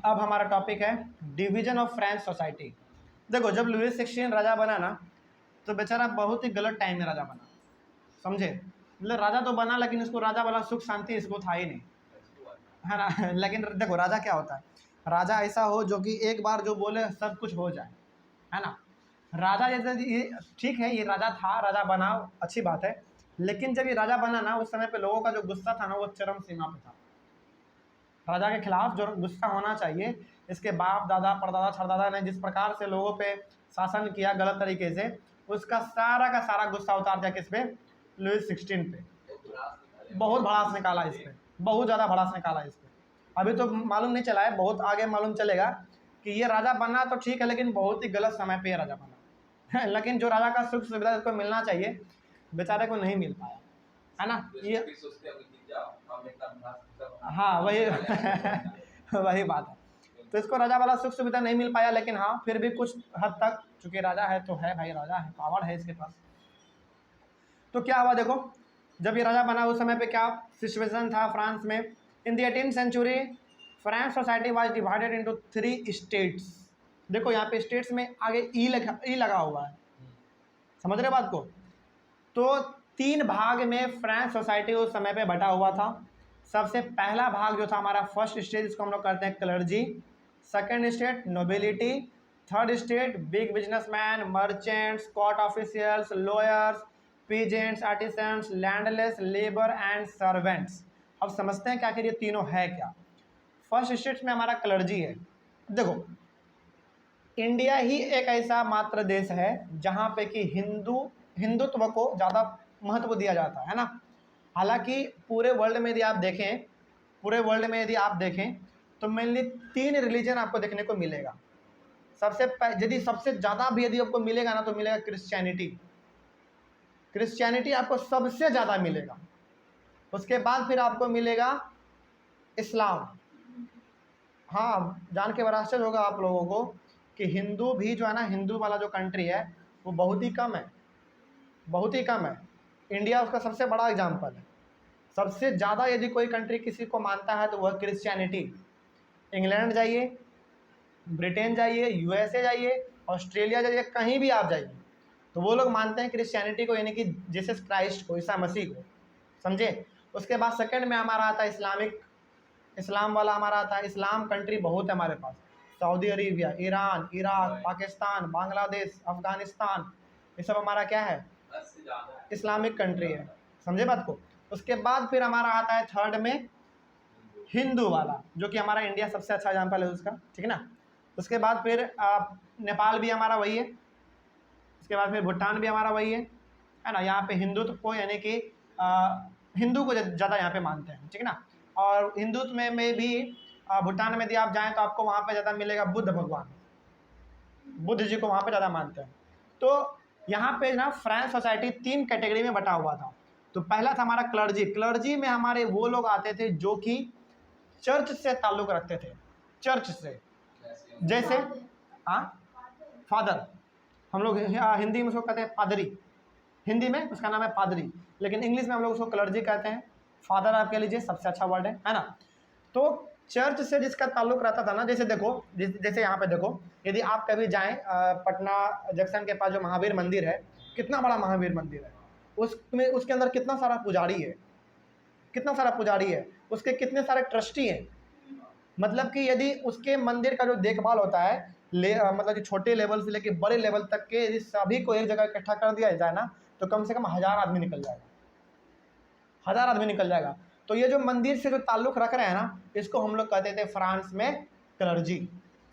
अब हमारा टॉपिक है डिवीजन ऑफ फ्रेंच सोसाइटी। देखो, जब लुईस 16 राजा बना ना, तो बेचारा बहुत ही गलत टाइम में राजा बना, समझे। मतलब राजा तो बना, लेकिन इसको राजा वाला सुख शांति इसको था ही नहीं, है ना। लेकिन देखो, राजा क्या होता है, राजा ऐसा हो जो कि एक बार जो बोले सब कुछ हो जाए, है ना। राजा जैसे ये ठीक है, ये राजा था, राजा बना, अच्छी बात है। लेकिन जब ये राजा बना ना, उस समय पे लोगों का जो गुस्सा था ना, वो चरम सीमा पे था। राजा के खिलाफ जो गुस्सा होना चाहिए, इसके बाप दादा परदादा छरदादा ने जिस प्रकार से लोगों पे शासन किया गलत तरीके से, उसका सारा का सारा गुस्सा उतार दिया किस पे, लुईस 16 पे। बहुत भड़ास निकाला इस पे, बहुत ज़्यादा भड़ास निकाला इस पे। अभी तो मालूम नहीं चला है, बहुत आगे मालूम चलेगा कि ये राजा बना तो ठीक है, लेकिन बहुत ही गलत समय पे ये राजा बना। लेकिन जो राजा का सुख सुविधा इसको मिलना चाहिए, बेचारे को नहीं मिल पाया, है ना। ये हाँ वही वही बात है। तो इसको राजा वाला सुख सुविधा नहीं मिल पाया, लेकिन हाँ फिर भी कुछ हद तक, चूंकि राजा है तो है भाई, राजा है, पावर है इसके पास। तो क्या हुआ देखो, जब ये राजा बना उस समय पे क्या सिचुएशन था फ्रांस में। In the 18th century French society was divided into 3 states. देखो यहाँ पे स्टेट्स में आगे ई लगा हुआ है, समझ रहे बात को। तो 3 भाग में फ्रेंच सोसाइटी उस समय पे बटा हुआ था। सबसे पहला भाग जो था हमारा फर्स्ट स्टेज, इसको हम लोग करते हैं clergy. Second state nobility. Third state big businessman, merchants, court officials, lawyers, peasants, artisans, landless, labour and servants. अब समझते हैं कि आखिर ये तीनों है क्या। फर्स्ट स्टेट में हमारा क्लर्जी है। देखो, इंडिया ही एक ऐसा मात्र देश है जहाँ पे कि हिंदुत्व को ज़्यादा महत्व दिया जाता है ना। हालांकि पूरे वर्ल्ड में यदि आप देखें तो मेनली 3 रिलीजन आपको देखने को मिलेगा। यदि सबसे ज़्यादा भी यदि आपको मिलेगा ना, तो मिलेगा क्रिश्चियनिटी आपको सबसे ज़्यादा मिलेगा। उसके बाद फिर आपको मिलेगा इस्लाम। हाँ, जान के बड़ा आश्चर्य होगा आप लोगों को कि हिंदू भी जो है ना, हिंदू वाला जो कंट्री है वो बहुत ही कम है, बहुत ही कम है। इंडिया उसका सबसे बड़ा एग्जाम्पल है। सबसे ज़्यादा यदि कोई कंट्री किसी को मानता है तो वह क्रिश्चियनिटी। इंग्लैंड जाइए, ब्रिटेन जाइए, यूएसए जाइए, ऑस्ट्रेलिया जाइए, कहीं भी आप जाइए, तो वो लोग मानते हैं क्रिश्चियनिटी को, यानी कि जीसस क्राइस्ट को, ईसा मसीह को, समझे। उसके बाद सेकंड में हमारा आता है इस्लाम वाला हमारा आता है। इस्लाम कंट्री बहुत है हमारे पास, Saudi Arabia, Iran, Iraq, Pakistan, Bangladesh, Afghanistan, ये सब हमारा क्या है, इस्लामिक कंट्री है, समझे बात को। उसके बाद फिर हमारा आता है थर्ड में हिंदू वाला, जो कि हमारा इंडिया सबसे अच्छा एग्जाम्पल है उसका, ठीक है ना। उसके बाद फिर नेपाल भी हमारा वही है। उसके बाद फिर भूटान भी हमारा वही है ना। यहाँ पे हिंदुत्व को, यानी कि हिंदू को ज़्यादा यहाँ पे मानते हैं, ठीक है ना। और हिंदुत्व में भी भूटान में यदि आप जाएँ तो आपको वहाँ पे ज़्यादा मिलेगा बुद्ध भगवान, बुद्ध जी को वहाँ पे ज़्यादा मानते हैं। तो यहाँ पे ना फ्रेंच सोसाइटी 3 कैटेगरी में बटा हुआ था। तो पहला था हमारा क्लर्जी में हमारे वो लोग आते थे जो कि चर्च से ताल्लुक़ रखते थे, चर्च से, जैसे फादर, हम लोग हिंदी में उसको कहते हैं पादरी, हिंदी में उसका नाम है पादरी, लेकिन इंग्लिश में हम लोग उसको क्लर्जी कहते हैं। फादर आप कह लीजिए, सबसे अच्छा वर्ड है ना। तो चर्च से जिसका ताल्लुक़ रहता था ना, जैसे देखो, जैसे यहाँ पे देखो, यदि आप कभी जाएं पटना जंक्शन के पास जो महावीर मंदिर है, कितना बड़ा महावीर मंदिर है, उसके अंदर कितना सारा पुजारी है, उसके कितने सारे ट्रस्टी हैं। मतलब कि यदि उसके मंदिर का जो देखभाल होता है, मतलब कि छोटे लेवल से लेकर बड़े लेवल तक के यदि सभी को एक जगह इकट्ठा कर दिया जाए ना, तो कम से कम 1000 आदमी निकल जाएगा। तो ये जो मंदिर से जो ताल्लुक़ रख रहे हैं ना, इसको हम लोग कहते थे फ्रांस में क्लर्जी,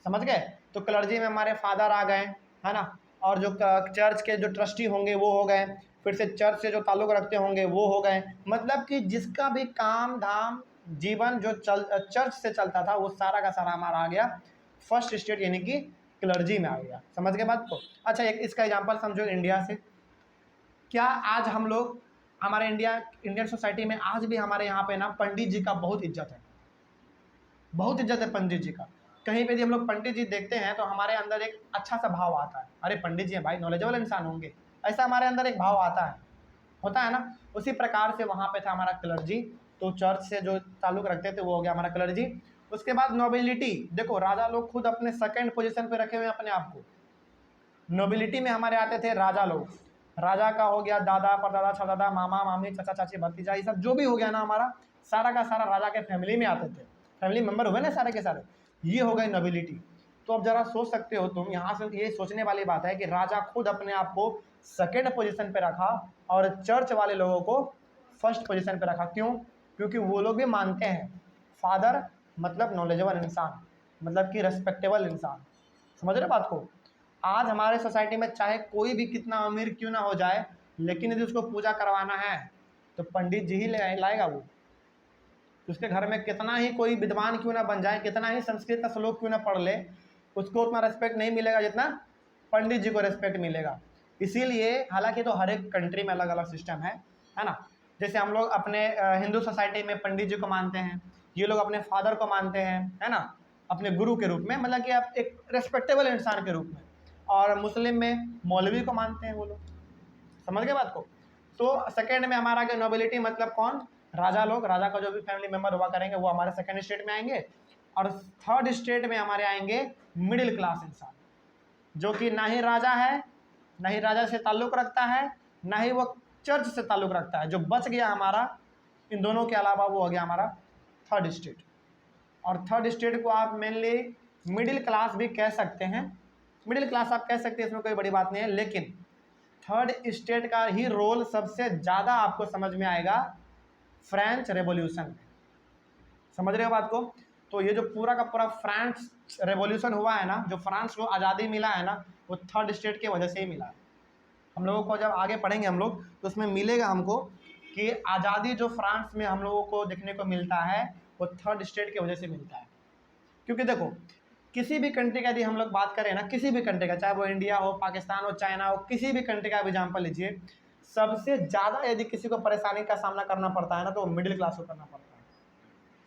समझ गए। तो क्लर्जी में हमारे फादर आ गए, है ना, और जो चर्च के जो ट्रस्टी होंगे वो हो गए, फिर से चर्च से जो ताल्लुक़ रखते होंगे वो हो गए। मतलब कि जिसका भी काम धाम जीवन जो चर्च से चलता था, वो सारा का सारा हमारा आ गया फर्स्ट स्टेट, यानी कि क्लर्जी में आ गया, समझ गए बात को। अच्छा, एक इसका एग्जाम्पल समझो इंडिया से। क्या आज हम लोग हमारे इंडियन सोसाइटी में आज भी हमारे यहाँ पे ना पंडित जी का बहुत इज्जत है, पंडित जी का। कहीं पे भी हम लोग पंडित जी देखते हैं तो हमारे अंदर एक अच्छा सा भाव आता है, अरे पंडित जी हैं भाई, नॉलेजेबल इंसान होंगे, ऐसा हमारे अंदर एक भाव होता है ना। उसी प्रकार से वहाँ पे था हमारा क्लर्जी। तो चर्च से जो ताल्लुक़ रखते थे वो हो गया हमारा क्लर्जी। उसके बाद नोबिलिटी, देखो राजा लोग खुद अपने सेकंड पोजीशन पे रखे हुए हैं अपने आप को। नोबिलिटी में हमारे आते थे राजा लोग, राजा का हो गया दादा परदादा छदादा मामा मामी चाचा चाची भतीजा, ये सब जो भी हो गया ना हमारा सारा का सारा राजा के फैमिली में आते थे, फैमिली मेंबर हुए ना सारे के सारे, ये हो गए नोबिलिटी। तो अब जरा सोच सकते हो तुम, यहाँ से ये सोचने वाली बात है कि राजा खुद अपने आप को सेकेंड पोजीशन पे रखा और चर्च वाले लोगों को फर्स्ट पोजीशन पे रखा। क्यों? क्योंकि वो लोग भी मानते हैं फादर मतलब नॉलेजेबल इंसान, मतलब कि रेस्पेक्टेबल इंसान। समझ रहे बात को? आज हमारे सोसाइटी में चाहे कोई भी कितना अमीर क्यों ना हो जाए, लेकिन यदि उसको पूजा करवाना है तो पंडित जी ही लाएगा वो। उसके घर में कितना ही कोई विद्वान क्यों ना बन जाए, कितना ही संस्कृत का श्लोक क्यों ना पढ़ ले, उसको उतना रेस्पेक्ट नहीं मिलेगा जितना पंडित जी को रेस्पेक्ट मिलेगा। इसीलिए हालांकि तो हर एक कंट्री में अलग अलग सिस्टम है ना। जैसे हम लोग अपने हिंदू सोसाइटी में पंडित जी को मानते हैं, ये लोग अपने फादर को मानते हैं, है ना, अपने गुरु के रूप में, मतलब कि आप एक रेस्पेक्टेबल इंसान के रूप में। और मुस्लिम में मौलवी को मानते हैं वो लोग। समझ गए बात को? तो सेकंड में हमारा क्या नोबिलिटी, मतलब कौन? राजा लोग, राजा का जो भी फैमिली मेंबर हुआ करेंगे वो हमारे सेकंड स्टेट में आएंगे। और थर्ड स्टेट में हमारे आएंगे मिडिल क्लास इंसान, जो कि ना ही राजा है, ना ही राजा से ताल्लुक़ रखता है, ना ही वो चर्च से ताल्लुक़ रखता है। जो बच गया हमारा इन दोनों के अलावा वो हो गया हमारा थर्ड स्टेट। और थर्ड स्टेट को आप मेनली मिडिल क्लास भी कह सकते हैं, मिडिल क्लास आप कह सकते हैं, इसमें कोई बड़ी बात नहीं है। लेकिन थर्ड स्टेट का ही रोल सबसे ज़्यादा आपको समझ में आएगा फ्रेंच रेवोल्यूशन में। समझ रहे हो बात को? तो ये जो पूरा का पूरा फ्रांस रेवोल्यूशन हुआ है ना, जो फ्रांस को आज़ादी मिला है ना, वो थर्ड स्टेट की वजह से ही मिला है। हम लोगों को जब आगे पढ़ेंगे हम लोग तो उसमें मिलेगा हमको कि आज़ादी जो फ्रांस में हम लोगों को देखने को मिलता है वो थर्ड स्टेट की वजह से मिलता है। क्योंकि देखो किसी भी कंट्री का यदि हम लोग बात करें ना, किसी भी कंट्री का, चाहे वो इंडिया हो, पाकिस्तान हो, चाइना हो, किसी भी कंट्री का एग्जाम्पल लीजिए, सबसे ज़्यादा यदि किसी को परेशानी का सामना करना पड़ता है ना तो मिडिल क्लास को करना पड़ता है।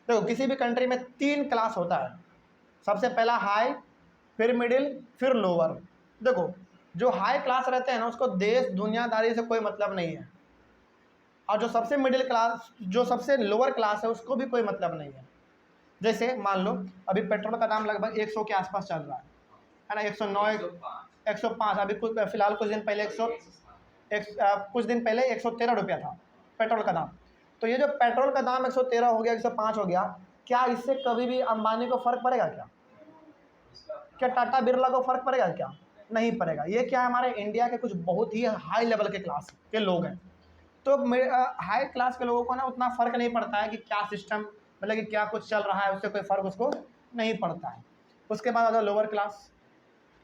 देखो किसी भी कंट्री में 3 क्लास होता है, सबसे पहला हाई, फिर मिडिल, फिर लोअर। देखो जो हाई क्लास रहते हैं ना उसको देश दुनियादारी से कोई मतलब नहीं है, और जो सबसे मिडिल क्लास, जो सबसे लोअर क्लास है उसको भी कोई मतलब नहीं है। जैसे मान लो अभी पेट्रोल का दाम लगभग 100 के आसपास चल रहा है ना, 109 105, अभी कुछ फिलहाल कुछ दिन पहले कुछ दिन पहले 113 रुपया था पेट्रोल का दाम। तो ये जो पेट्रोल का दाम 113 हो गया, 105 हो गया, क्या इससे कभी भी अंबानी को फर्क पड़ेगा? क्या टाटा बिरला को फर्क पड़ेगा? क्या नहीं पड़ेगा। ये क्या है, हमारे इंडिया के कुछ बहुत ही हाई लेवल के क्लास के लोग हैं। तो हाई क्लास के लोगों को ना उतना फ़र्क नहीं पड़ता है कि क्या सिस्टम, मतलब कि क्या कुछ चल रहा है, उससे कोई फ़र्क उसको नहीं पड़ता है। उसके बाद आता है लोअर क्लास।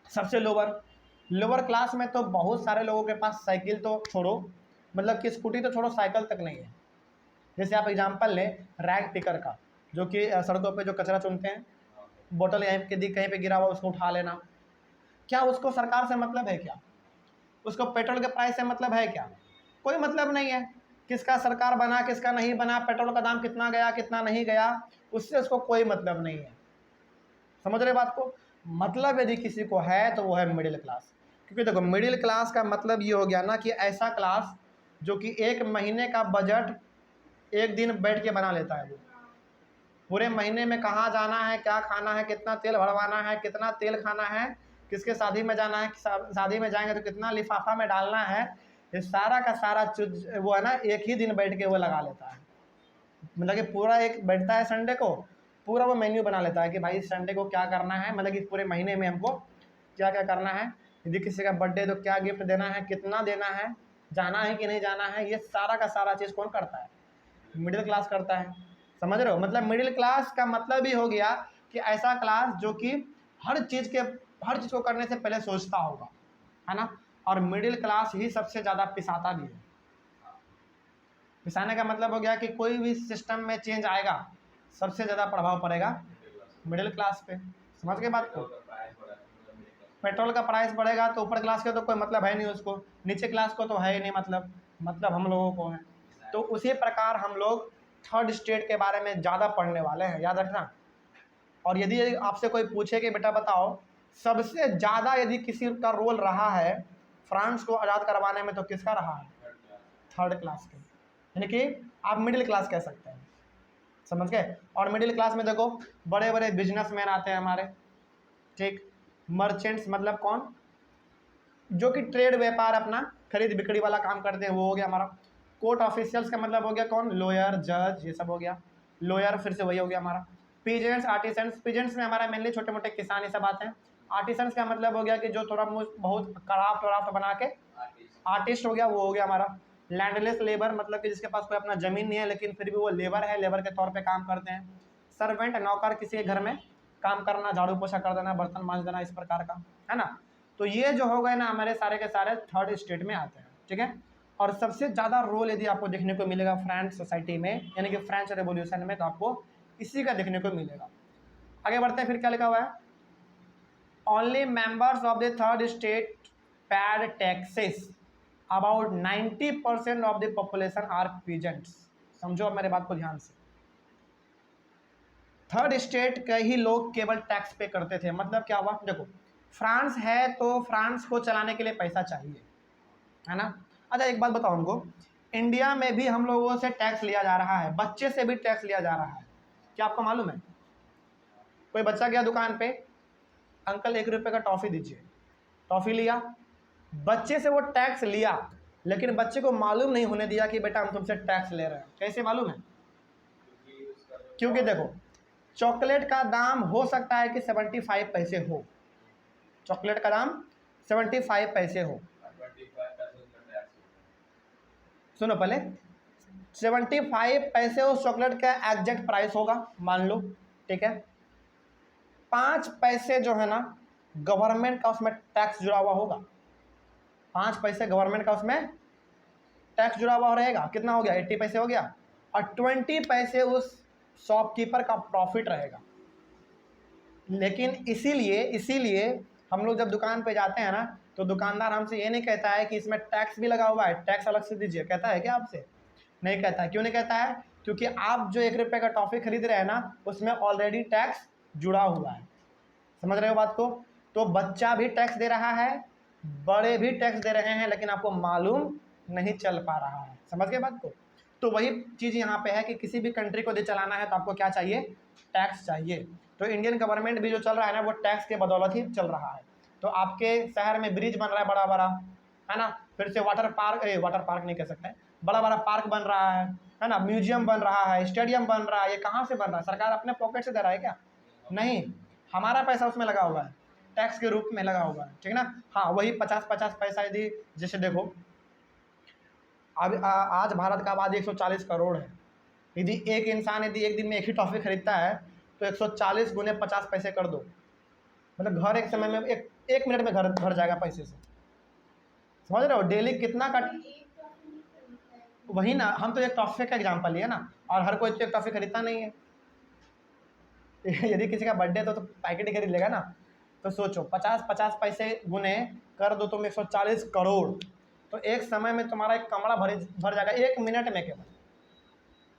सबसे लोअर क्लास में तो बहुत सारे लोगों के पास साइकिल तो छोड़ो, मतलब कि स्कूटी तो छोड़ो, साइकिल तक नहीं है। जैसे आप एग्जांपल लें रैग पिकर का, जो कि सड़कों पे जो कचरा चुनते हैं, बोतल यहीं के कहीं पे गिरा हुआ उसको उठा लेना, क्या उसको सरकार से मतलब है? क्या उसको पेट्रोल के प्राइस से मतलब है? क्या कोई मतलब नहीं है। किसका सरकार बना किसका नहीं बना, पेट्रोल का दाम कितना गया कितना नहीं गया, उससे उसको कोई मतलब नहीं है। समझ रहे बात को? मतलब यदि किसी को है तो वो है मिडिल क्लास। क्योंकि देखो मिडिल क्लास का मतलब ये हो गया ना कि ऐसा क्लास जो कि 1 महीने का बजट 1 दिन बैठ के बना लेता है। वो पूरे महीने में कहाँ जाना है, क्या खाना है, कितना तेल भरवाना है, कितना तेल खाना है, किसके शादी में जाना है, शादी में जाएंगे तो कितना लिफाफा में डालना है, ये सारा का सारा चीज वो है ना एक ही दिन बैठ के वो लगा लेता है। मतलब कि पूरा एक बैठता है संडे को, पूरा वो मेन्यू बना लेता है कि भाई संडे को क्या करना है, मतलब कि पूरे महीने में हमको क्या क्या करना है, यदि किसी का बर्थडे तो क्या गिफ्ट देना है, कितना देना है, जाना है कि नहीं जाना है, ये सारा का सारा चीज़ कौन करता है? मिडिल क्लास करता है। समझ रहे हो? मतलब मिडिल क्लास का मतलब ही हो गया कि ऐसा क्लास जो कि हर चीज़ को करने से पहले सोचता होगा, है ना। और मिडिल क्लास ही सबसे ज़्यादा पिसाता भी है। पिसाने का मतलब हो गया कि कोई भी सिस्टम में चेंज आएगा सबसे ज़्यादा प्रभाव पड़ेगा मिडिल क्लास पे। समझ गए बात को? पेट्रोल का प्राइस बढ़ेगा तो ऊपर क्लास के तो कोई मतलब है नहीं उसको, नीचे क्लास को तो है ही नहीं, मतलब हम लोगों को है। तो उसी प्रकार हम लोग थर्ड स्टेट के बारे में ज़्यादा पढ़ने वाले हैं, याद रखना। और यदि आपसे कोई पूछे कि बेटा बताओ सबसे ज़्यादा यदि किसी का रोल रहा है फ्रांस को आज़ाद करवाने में तो किसका रहा है? थर्ड क्लास के, यानी कि आप मिडिल क्लास कह सकते हैं। समझ गए। और मिडिल क्लास में देखो बड़े बड़े बिजनेसमैन आते हैं हमारे, ठीक। मर्चेंट्स मतलब कौन, जो कि ट्रेड व्यापार अपना खरीद बिक्री वाला काम करते हैं, वो हो गया हमारा। कोर्ट ऑफिशियल्स का मतलब हो गया कौन, लॉयर, जज, ये सब हो गया। लॉयर फिर से वही हो गया हमारा। पीजेंट्स, आर्टिसंस, पीजेंट्स में हमारा मेनली छोटे मोटे किसान ये सब आते हैं। आर्टिसंस का मतलब हो गया कि जो थोड़ा बहुत क्राफ्ट व्राफ्ट बना के, आर्टिस्ट हो गया, वो हो गया हमारा। लैंडलेस लेबर मतलब कि जिसके पास कोई अपना जमीन नहीं है लेकिन फिर भी वो लेबर है, लेबर के तौर पे काम करते हैं। सर्वेंट, नौकर, किसी के घर में काम करना, झाड़ू पोछा कर देना, बर्तन मांज देना, इस प्रकार का, है ना। तो ये जो हो गए ना हमारे सारे के सारे थर्ड स्टेट में आते हैं, ठीक है। और सबसे ज़्यादा रोल यदि आपको देखने को मिलेगा फ्रेंच सोसाइटी में, यानी कि फ्रेंच रेवोल्यूशन में, तो आपको इसी का देखने को मिलेगा। आगे बढ़ते हैं, फिर क्या लिखा हुआ है, only members of the third state paid taxes, about 90% of the population are peasants. समझो अब मेरे बात को ध्यान से, थर्ड स्टेट के ही लोग केवल टैक्स पे करते थे। मतलब क्या हुआ, देखो फ्रांस है तो फ्रांस को चलाने के लिए पैसा चाहिए, है ना। अच्छा एक बात बताओ हमको, इंडिया में भी हम लोगों से टैक्स लिया जा रहा है, बच्चे से भी टैक्स लिया जा रहा है, क्या आपको मालूम है। कोई बच्चा गया दुकान पे, अंकल 1 रुपये का टॉफ़ी दीजिए, टॉफ़ी लिया, बच्चे से वो टैक्स लिया, लेकिन बच्चे को मालूम नहीं होने दिया कि बेटा हम तुमसे टैक्स ले रहे हैं। कैसे मालूम है, क्योंकि देखो चॉकलेट का दाम हो सकता है कि 75 पैसे हो, चॉकलेट का दाम 75 पैसे हो, सुनो पहले, 75 पैसे उस चॉकलेट का एग्जैक्ट प्राइस होगा, मान लो, ठीक है। 5 पैसे जो है ना गवर्नमेंट का उसमें टैक्स जुड़ा हुआ होगा, 5 पैसे गवर्नमेंट का उसमें टैक्स जुड़ा हुआ रहेगा, कितना हो गया, 80 पैसे हो गया। और 20 पैसे उस शॉपकीपर का प्रॉफिट रहेगा। लेकिन इसीलिए इसीलिए हम लोग जब दुकान पे जाते हैं ना, तो दुकानदार हमसे ये नहीं कहता है कि इसमें टैक्स भी लगा हुआ है, टैक्स अलग से दीजिए, कहता है क्या आपसे, नहीं कहता है। क्यों नहीं कहता है, क्योंकि आप जो 1 रुपये का टॉफ़ी खरीद रहे हैं ना, उसमें ऑलरेडी टैक्स जुड़ा हुआ है। समझ रहे हो बात को। तो बच्चा भी टैक्स दे रहा है, बड़े भी टैक्स दे रहे हैं, लेकिन आपको मालूम नहीं चल पा रहा है। समझ गए बात को। तो वही चीज़ यहाँ पे है कि किसी भी कंट्री को यदि चलाना है तो आपको क्या चाहिए, टैक्स चाहिए। तो इंडियन गवर्नमेंट भी जो चल रहा है ना, वो टैक्स के बदौलत ही चल रहा है। तो आपके शहर में ब्रिज बन रहा है बड़ा बड़ा, है ना, फिर से वाटर पार्क नहीं कह सकते, बड़ा बड़ा पार्क बन रहा है ना, म्यूजियम बन रहा है, स्टेडियम बन रहा है। ये कहाँ से बन रहा है, सरकार अपने पॉकेट से दे रहा है क्या, नहीं, हमारा पैसा उसमें लगा हुआ है, टैक्स के रूप में लगा हुआ है, ठीक ना। हाँ वही 50-50 पैसा यदि, जैसे देखो अब आज भारत का आबादी 140 करोड़ है, यदि एक इंसान यदि एक दिन में एक ही टॉफ़ी खरीदता है तो 140 गुने 50 पैसे कर दो, मतलब घर एक समय में एक मिनट में घर भर जाएगा पैसे से। समझ रहे हो, डेली कितना का, वही ना, हम तो एक टॉफ़ी का एग्जाम्पल लिया ना, और हर कोई तो एक टॉफ़ी खरीदता नहीं है। यदि किसी का बर्थडे तो पैकेट ही खरीद लेगा ना। तो सोचो 50-50 पैसे गुने कर दो तुम 140 करोड़, तो एक समय में तुम्हारा एक कमरा भर जाएगा, 1 मिनट में केवल।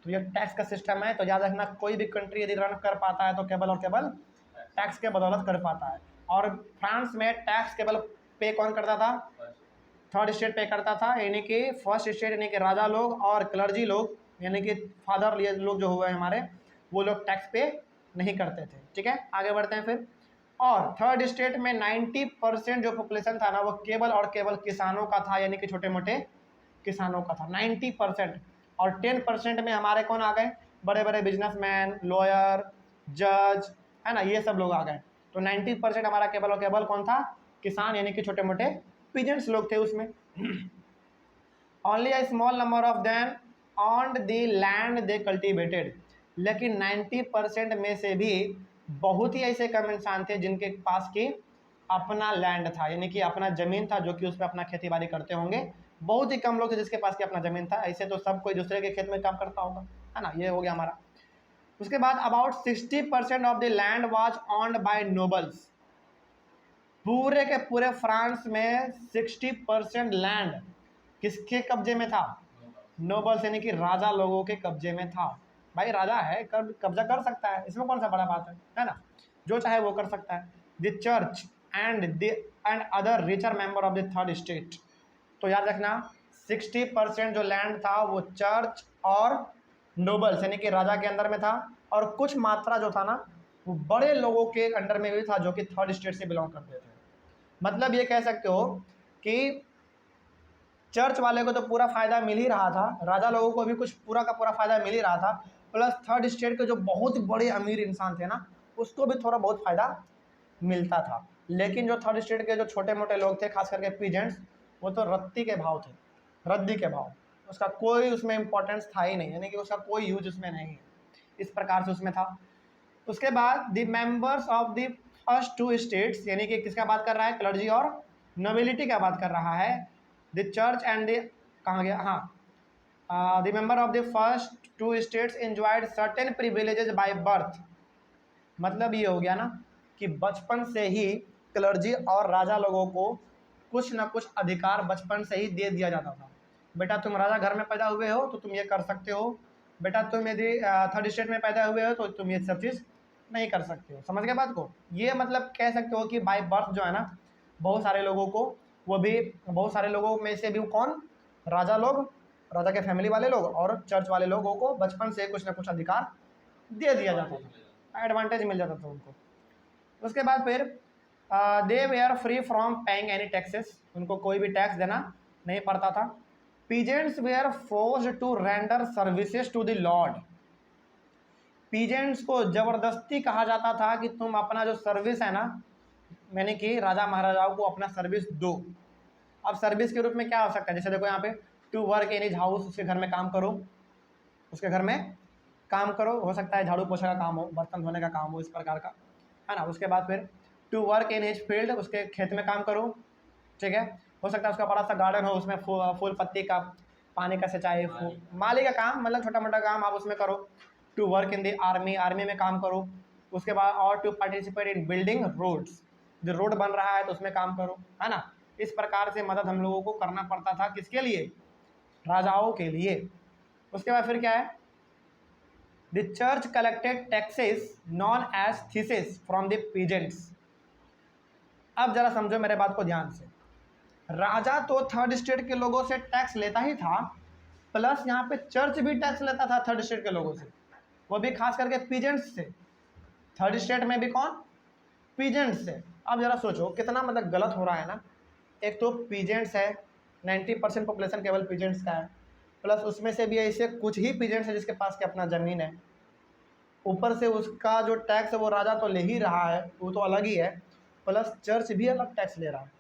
तो ये टैक्स का सिस्टम है। तो याद रखना, कोई भी कंट्री यदि रन कर पाता है तो केवल और केवल टैक्स के बदौलत कर पाता है। और फ्रांस में टैक्स केवल पे कौन करता था, थर्ड स्टेट पे करता था, यानी कि फर्स्ट स्टेट यानी कि राजा लोग और क्लर्जी लोग, यानी कि फादर लोग जो हुए हमारे, वो लोग टैक्स पे नहीं करते थे, ठीक है। आगे बढ़ते हैं फिर। और थर्ड स्टेट में 90% जो पॉपुलेशन था ना, वो केवल और केवल किसानों का था, यानी कि छोटे मोटे किसानों का था 90%। और 10% में हमारे कौन आ गए, बड़े बड़े बिजनेसमैन, लॉयर, जज, है ना, ये सब लोग आ गए। तो 90% हमारा केवल और केवल कौन था, किसान, यानी कि छोटे मोटे पीजेंट्स लोग थे उसमें। Only a small number of them on the land they cultivated. लेकिन 90% में से भी बहुत ही ऐसे कम इंसान थे जिनके पास की अपना लैंड था, यानी कि अपना ज़मीन था, जो कि उस पर अपना खेती बाड़ी करते होंगे। बहुत ही कम लोग थे जिसके पास की अपना ज़मीन था, ऐसे तो सब कोई दूसरे के खेत में काम करता होगा, है ना। ये हो गया हमारा। उसके बाद about 60% of the land was owned by nobles. पूरे के पूरे फ्रांस में 60% लैंड किसके कब्जे में था, नोबल्स, यानी कि राजा लोगों के कब्जे में था। भाई राजा है, कब्जा कर सकता है, इसमें कौन सा बड़ा बात है ना, जो चाहे वो कर सकता है। The church and other richer member of the third state. तो याद रखना 60% जो लैंड था वो चर्च और नोबल्स यानी कि राजा के अंदर में था, और कुछ मात्रा जो था ना वो बड़े लोगों के अंडर में भी था जो कि थर्ड स्टेट से बिलोंग करते थे। मतलब ये कह सकते हो कि चर्च वाले को तो पूरा फायदा मिल ही रहा था, राजा लोगों को भी कुछ पूरा का पूरा फायदा मिल ही रहा था, प्लस थर्ड स्टेट के जो बहुत बड़े अमीर इंसान थे ना उसको भी थोड़ा बहुत फायदा मिलता था। लेकिन जो थर्ड स्टेट के जो छोटे मोटे लोग थे, खास करके पीजेंट्स, वो तो रत्ती के भाव थे, रद्दी के भाव, उसका कोई उसमें इंपॉर्टेंस था ही नहीं, यानी कि उसका कोई यूज उसमें नहीं है, इस प्रकार से उसमें था। उसके बाद the members of the first two states, यानी कि किसका बात कर रहा है, क्लर्जी और नोबिलिटी का बात कर रहा है। द चर्च एंड द, कहाँ गया, हाँ, the member of the first two states enjoyed certain privileges by birth. मतलब ये हो गया ना कि बचपन से ही क्लर्जी और राजा लोगों को कुछ ना कुछ अधिकार बचपन से ही दे दिया जाता था। बेटा तुम राजा घर में पैदा हुए हो तो तुम ये कर सकते हो, बेटा तुम यदि थर्ड स्टेट में पैदा हुए हो तो तुम ये सब चीज़ नहीं कर सकते हो। समझ गए बात को? ये मतलब कह सकते हो कि बाय बर्थ जो है ना बहुत सारे लोगों को, वो भी बहुत सारे लोगों में से भी कौन, राजा लोग, राजा के फैमिली वाले लोग और चर्च वाले लोगों को बचपन से कुछ ना कुछ अधिकार दे दिया जाता था, एडवांटेज मिल जाता था उनको। उसके बाद फिर they were free from paying any taxes, उनको कोई भी टैक्स देना नहीं पड़ता था। Peasants were forced to render services to the lord, peasants को जबरदस्ती कहा जाता था कि तुम अपना जो सर्विस है ना, यानी कि राजा महाराजाओं को अपना सर्विस दो। अब सर्विस के रूप में क्या हो सकता है, जैसे देखो यहाँ पे to work in his house, उसके घर में काम करो, उसके घर में काम करो, हो सकता है झाड़ू पोछा का काम हो, बर्तन धोने का काम हो, इस प्रकार का है ना। उसके बाद फिर to work in his field, उसके खेत में काम करो, ठीक है। हो सकता है उसका बड़ा सा गार्डन हो, उसमें फूल पत्ती का पानी का सिंचाई, माली का काम, मतलब छोटा मोटा काम आप उसमें करो। To work in the army, army में काम करो। उसके बाद और to participate in building roads, जो रोड बन रहा है तो उसमें काम करो, है ना। इस प्रकार से मदद हम लोगों को करना पड़ता था, किसके लिए, राजाओं के लिए। उसके बाद फिर क्या है, the church collected taxes known as tithes from the peasants. अब जरा समझो मेरे बात को ध्यान से, राजा तो थर्ड स्टेट के लोगों से टैक्स लेता ही था, प्लस यहाँ पे चर्च भी टैक्स लेता था थर्ड स्टेट के लोगों से, वो भी खास करके पीजेंट्स से। थर्ड स्टेट में भी कौन, पीजेंट्स से। अब जरा सोचो कितना मतलब गलत हो रहा है ना, एक तो पीजेंट्स है, 90% पॉपुलेशन केवल पीजेंट्स का है, प्लस उसमें से भी ऐसे कुछ ही पीजेंट्स है जिसके पास के अपना ज़मीन है, ऊपर से उसका जो टैक्स है वो राजा तो ले ही रहा है, वो तो अलग ही है, प्लस चर्च भी अलग टैक्स ले रहा है।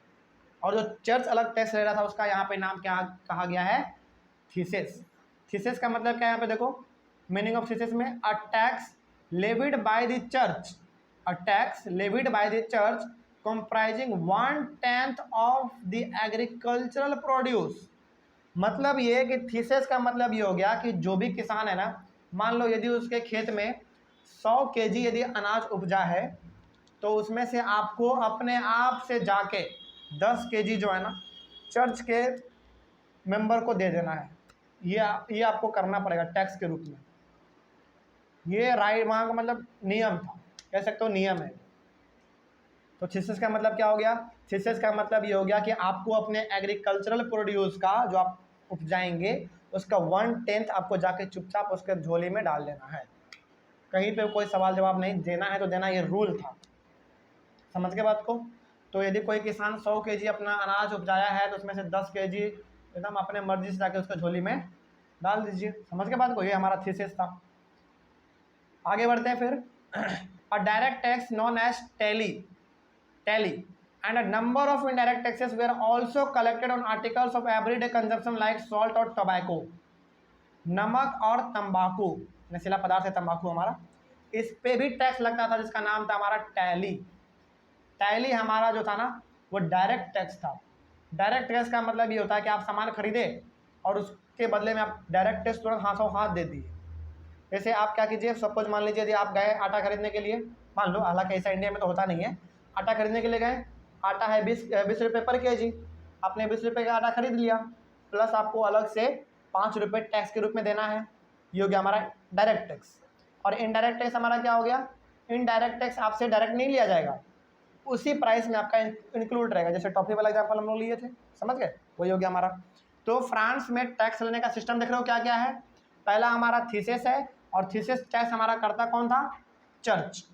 और जो चर्च अलग टैक्स ले रहा था उसका यहाँ पे नाम क्या कहा गया है, थीसेस। थीसेस का मतलब क्या है, यहाँ पे देखो मीनिंग ऑफ थीसेस में, a tax levied by the church, a tax levied by the church comprising 1/10 of the agricultural produce. मतलब ये कि थीसेस का मतलब ये हो गया कि जो भी किसान है ना, मान लो यदि उसके खेत में 100 केजी यदि अनाज उपजा है तो उसमें से आपको अपने आप से जाके 10 केजी जो है ना चर्च के मेंबर को दे देना है। ये आपको करना पड़ेगा टैक्स के रूप में। ये राइट वहाँ का मतलब नियम था, कह सकते हो नियम है। तो थीसिस का मतलब क्या हो गया, थीसिस का मतलब ये हो गया कि आपको अपने एग्रीकल्चरल प्रोड्यूस का जो आप उपजाएंगे उसका 1/10 आपको जाके चुपचाप उसके झोली में डाल देना है, कहीं पे कोई सवाल जवाब नहीं, देना है तो देना, ये रूल था। समझ के बात को? तो यदि कोई किसान 100 केजी अपना अनाज उपजाया है तो उसमें से 10 केजी एकदम अपने मर्जी से जाके उसको झोली में डाल दीजिए। समझ के बात को? ये हमारा थीसिस था। आगे बढ़ते हैं फिर। A direct tax known as taille and a number of indirect taxes were also collected on articles of everyday consumption like salt और tobacco, नमक और तंबाकू, नशीला पदार्थ है तंबाकू हमारा, इस पे भी टैक्स लगता था जिसका नाम था हमारा टैली। टैली हमारा जो था ना वो डायरेक्ट टैक्स था। डायरेक्ट टैक्स का मतलब ये होता है कि आप सामान खरीदे और उसके बदले में आप डायरेक्ट टैक्स तुरंत हाथों हाथ दे दिए। जैसे आप क्या कीजिए, सपोज मान लीजिए यदि आप गए आटा खरीदने के लिए, मान लो, हालांकि ऐसा इंडिया में तो होता नहीं है, आटा खरीदने के लिए गए, आटा है 20 रुपये पर केजी, आपने 20 रुपये का आटा खरीद लिया, प्लस आपको अलग से 5 रुपये टैक्स के रूप में देना है। ये हो गया हमारा डायरेक्ट टैक्स। और इनडायरेक्ट टैक्स हमारा क्या हो गया, इनडायरेक्ट टैक्स आपसे डायरेक्ट नहीं लिया जाएगा, उसी प्राइस में आपका इंक्लूड रहेगा। जैसे टॉफी वाला एग्जाम्पल हम लोग लिए थे, समझ गए, वही हो गया हमारा। तो फ्रांस में टैक्स लेने का सिस्टम देख रहे हो क्या क्या है, पहला हमारा थीसिस है, और थीसिस टैक्स हमारा करता कौन था? चर्च,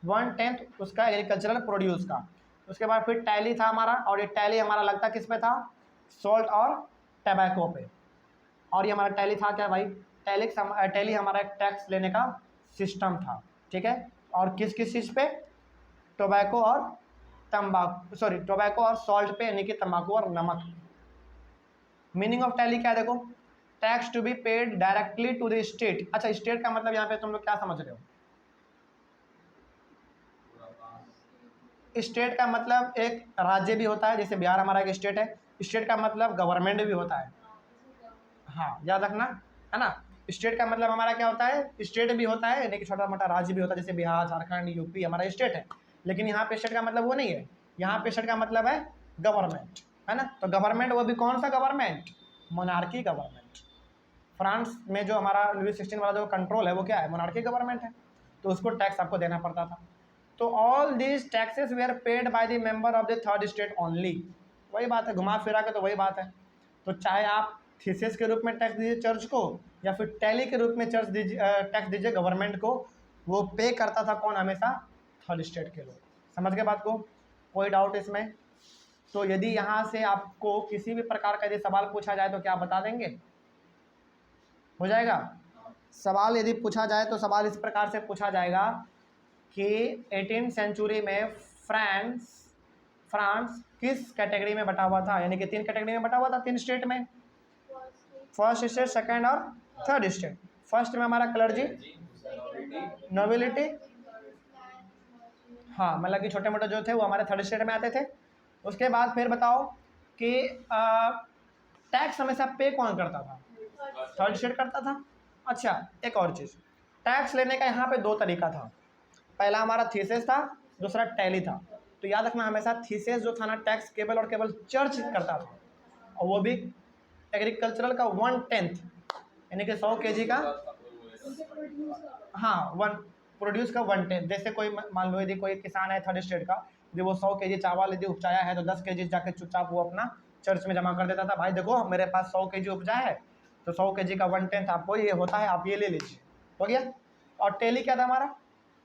1/10 उसका एग्रीकल्चरल प्रोड्यूस का। उसके बाद फिर टैली था हमारा, और ये टैली हमारा लगता किस पे था? सॉल्ट और टबैको पे। और ये हमारा टैली था क्या भाई? टैली हमारा एक टैक्स लेने का सिस्टम था, ठीक है। और किस किस चीज़ पे? टोबैको और तंबाकू, सॉरी टोबैको और सॉल्ट पे, यानी कि तंबाकू और नमक। मीनिंग ऑफ टैली क्या है देखो, tax to be paid directly to the state. अच्छा, स्टेट का मतलब यहाँ पे तुम लोग क्या समझ रहे हो? स्टेट का मतलब एक राज्य भी होता है, जैसे बिहार हमारा एक स्टेट है। स्टेट का मतलब गवर्नमेंट भी होता है, हाँ याद रखना, है ना। स्टेट का मतलब हमारा क्या होता है? स्टेट भी होता है, यानी कि छोटा मोटा राज्य भी होता है, जैसे बिहार, झारखंड, यूपी हमारा स्टेट है। लेकिन यहाँ पे स्टेट का मतलब वो नहीं है, यहाँ पे स्टेट का मतलब है गवर्नमेंट, है ना। तो गवर्नमेंट, वो भी कौन सा गवर्नमेंट? Monarchy government. फ्रांस में जो हमारा लुई 16 वाला जो कंट्रोल है वो क्या है? मोनार्की गवर्नमेंट है, तो उसको टैक्स आपको देना पड़ता था। तो all these taxes they are paid by the member of the third state only. वही बात है, घुमा फिरा के तो वही बात है। तो चाहे आप थीसिस के रूप में टैक्स दीजिए चर्च को, या फिर टैली के रूप में टैक्स दीजिए गवर्नमेंट को, वो पे करता था कौन? हमेशा थर्ड स्टेट के लोग। समझ गए बात को? कोई डाउट इसमें? तो यदि यहाँ से आपको किसी भी प्रकार का यदि सवाल पूछा जाए तो क्या बता देंगे? हो जाएगा? सवाल यदि पूछा जाए तो सवाल इस प्रकार से पूछा जाएगा कि 18th सेंचुरी में फ्रांस किस कैटेगरी में बटा हुआ था? यानी कि 3 कैटेगरी में बटा हुआ था, 3 स्टेट में। फर्स्ट स्टेट, सेकंड और थर्ड स्टेट। फर्स्ट में हमारा क्लर्जी, नोबिलिटी, हाँ मतलब कि छोटे मोटे जो थे वो हमारे थर्ड स्टेट में आते थे। उसके बाद फिर बताओ कि टैक्स हमेशा पे कौन करता था? थर्ड स्टेट करता था। अच्छा, एक और चीज़, टैक्स लेने का यहाँ पे 2 तरीका था। पहला हमारा थीसिस था, दूसरा टैली था। तो याद रखना हमेशा, थीसिस जो था ना, टैक्स केवल और केवल चर्च करता था, और वो भी एग्रीकल्चरल का 1/10, यानी कि 100 kg का, हाँ, प्रोड्यूस का 1/10। जैसे कोई मान लो यदि कोई किसान है थर्ड स्टेट का, यदि वो 100 kg चावल यदि उपजाया है तो 10 kg जाके चुपचाप वो अपना चर्च में जमा कर देता था। भाई देखो मेरे पास 100 kg उपजा है, तो 100 kg का 1/10 आपको ये होता है, आप ये ले लीजिए। हो गया। और टैली क्या था हमारा?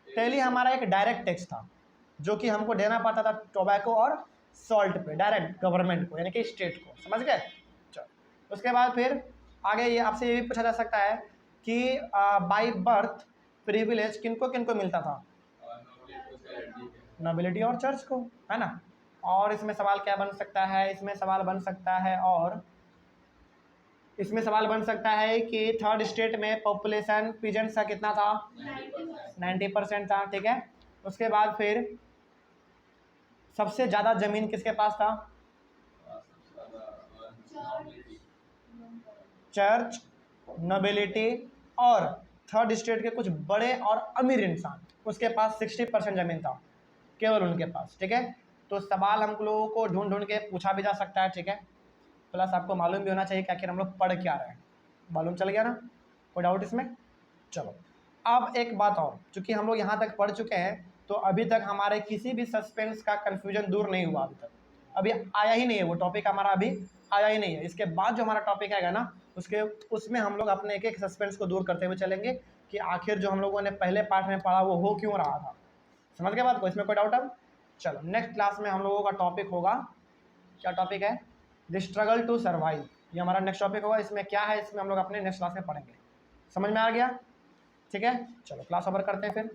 टैली हमारा एक डायरेक्ट टैक्स था, जो कि हमको देना पड़ता था टोबैको और सॉल्ट पे, डायरेक्ट गवर्नमेंट को, यानी कि स्टेट को। समझ गए? चलो, उसके बाद फिर आगे ये आपसे ये भी पूछा जा सकता है कि बाय बर्थ प्रिविलेज किनको किनको मिलता था? नोबिलिटी और चर्च को, है ना। और इसमें सवाल क्या बन सकता है? इसमें सवाल बन सकता है, और इसमें सवाल बन सकता है कि थर्ड स्टेट में पॉपुलेशन पीजेंट्स का कितना था? 90% था, ठीक है। उसके बाद फिर सबसे ज़्यादा ज़मीन किसके पास था? चर्च, नोबिलिटी और थर्ड स्टेट के कुछ बड़े और अमीर इंसान, उसके पास 60% ज़मीन था केवल उनके पास, ठीक है। तो सवाल हम लोगों को ढूंढ ढूंढ के पूछा भी जा सकता है, ठीक है। प्लस आपको मालूम भी होना चाहिए कि आखिर हम लोग पढ़ क्या रहे हैं। मालूम चल गया ना? कोई डाउट इसमें? चलो, अब एक बात और, चूँकि हम लोग यहाँ तक पढ़ चुके हैं तो अभी तक हमारे किसी भी सस्पेंस का कन्फ्यूजन दूर नहीं हुआ। अभी तक अभी आया ही नहीं है, वो टॉपिक हमारा अभी आया ही नहीं है। इसके बाद जो हमारा टॉपिक आएगा ना, उसमें हम लोग अपने एक एक सस्पेंस को दूर करते हुए चलेंगे कि आखिर जो हम लोगों ने पहले पार्ट में पढ़ा वो हो क्यों रहा था। समझ गए बात को? इसमें कोई डाउट? अब चलो, नेक्स्ट क्लास में हम लोगों का टॉपिक होगा, क्या टॉपिक है? The struggle to survive. ये हमारा नेक्स्ट टॉपिक होगा। इसमें क्या है, इसमें हम लोग अपने नेक्स्ट क्लास में पढ़ेंगे। समझ में आ गया? ठीक है, चलो क्लास ओवर करते हैं फिर।